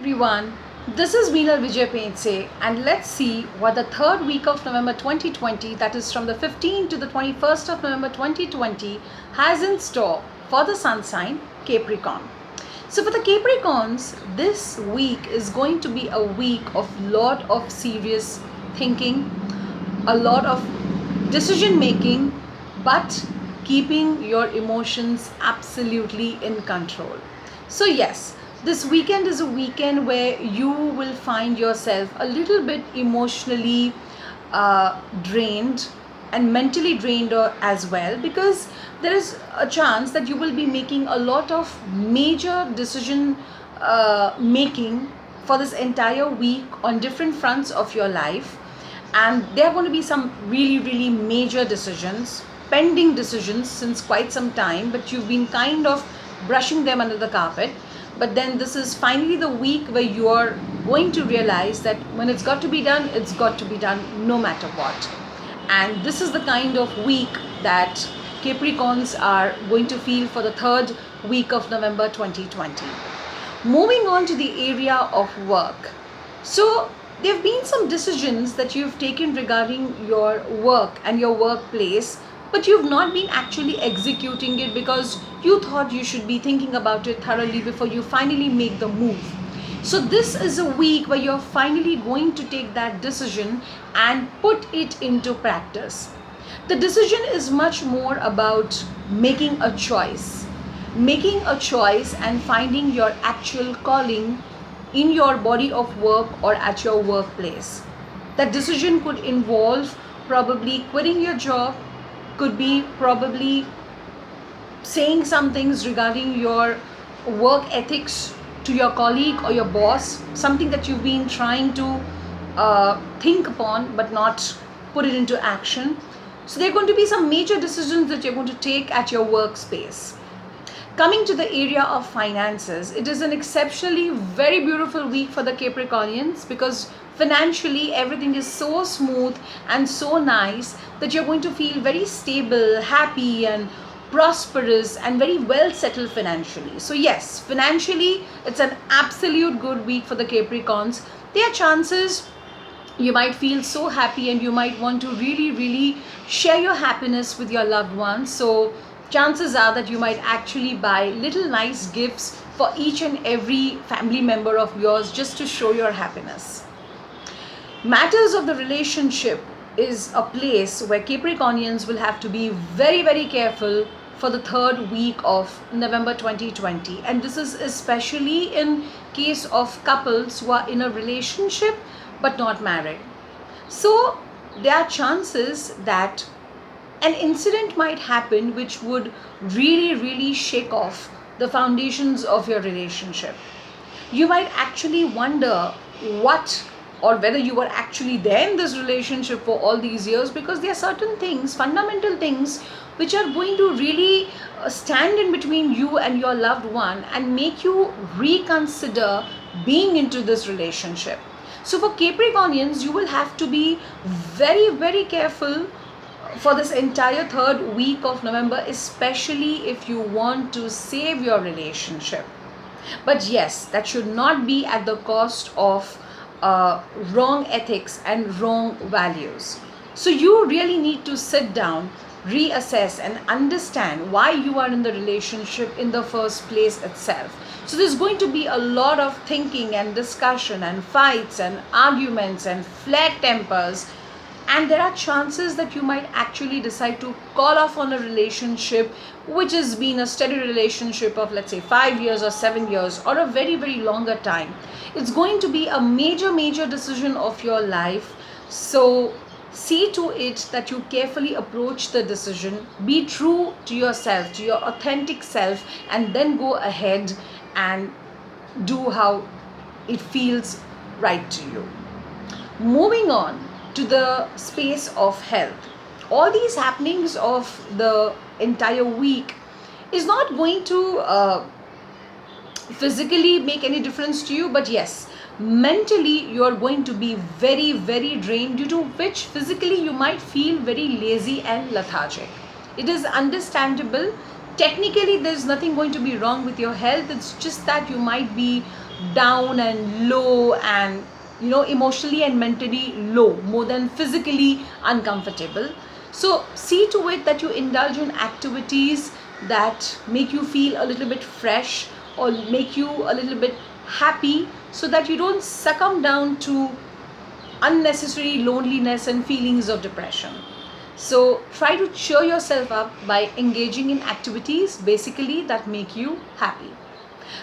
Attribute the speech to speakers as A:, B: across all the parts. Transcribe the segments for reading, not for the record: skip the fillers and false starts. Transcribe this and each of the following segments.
A: everyone. This is Meenal Vijay Painse, and let's see what the third week of November 2020, that is from the 15th to the 21st of November 2020, has in store for the sun sign Capricorn. So for the Capricorns, this week is going to be a week of lot of serious thinking, a lot of decision making, but keeping your emotions absolutely in control. So yes, this weekend is a weekend where you will find yourself a little bit emotionally drained and mentally drained as well, because there is a chance that you will be making a lot of major decision making for this entire week on different fronts of your life, and there are going to be some really major decisions, pending decisions since quite some time, but you've been kind of brushing them under the carpet. But then this is finally the week where you are going to realize that when it's got to be done, it's got to be done no matter what. And this is the kind of week that Capricorns are going to feel for the third week of November 2020. Moving on to the area of work. So there have been some decisions that you've taken regarding your work and your workplace, but you've not been actually executing it because you thought you should be thinking about it thoroughly before you finally make the move. So this is a week where you're finally going to take that decision and put it into practice. The decision is much more about making a choice and finding your actual calling in your body of work or at your workplace. That decision could involve probably quitting your job, could be probably saying some things regarding your work ethics to your colleague or your boss, something that you've been trying to think upon but not put it into action. So there are going to be some major decisions that you're going to take at your workspace. Coming to the area of finances, it is an exceptionally very beautiful week for the Capricornians, because financially everything is so smooth and so nice that you're going to feel very stable, happy and prosperous and very well settled financially. So yes, financially it's an absolute good week for the Capricorns. There are chances you might feel so happy and you might want to really share your happiness with your loved ones. So chances are that you might actually buy little nice gifts for each and every family member of yours just to show your happiness. Matters of the relationship is a place where Capricornians will have to be very careful for the third week of November 2020, and this is especially in case of couples who are in a relationship but not married. So there are chances that an incident might happen which would really shake off the foundations of your relationship. You might actually wonder what or whether you were actually there in this relationship for all these years, because there are certain things, fundamental things, which are going to really stand in between you and your loved one and make you reconsider being into this relationship. So for Capricornians, you will have to be very careful for this entire third week of November, especially if you want to save your relationship. But yes, that should not be at the cost of wrong ethics and wrong values. So you really need to sit down, reassess and understand why you are in the relationship in the first place itself. So there's going to be a lot of thinking and discussion and fights and arguments and flat tempers, and there are chances that you might actually decide to call off on a relationship which has been a steady relationship of, let's say, 5 years or 7 years or a very longer time. It's going to be a major decision of your life. So see to it that you carefully approach the decision, be true to yourself, to your authentic self, and then go ahead and do how it feels right to you. Moving on to the space of health. All these happenings of the entire week is not going to physically make any difference to you, but yes, mentally you are going to be very drained, due to which physically you might feel very lazy and lethargic. It is understandable Technically, there's nothing going to be wrong with your health. It's just that you might be down and low and emotionally and mentally low more than physically uncomfortable. So see to it that you indulge in activities that make you feel a little bit fresh or make you a little bit happy, so that you don't succumb down to unnecessary loneliness and feelings of depression. So try to cheer yourself up by engaging in activities basically that make you happy.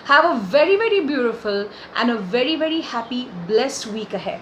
A: Have a very, very beautiful and a very, very happy, blessed week ahead.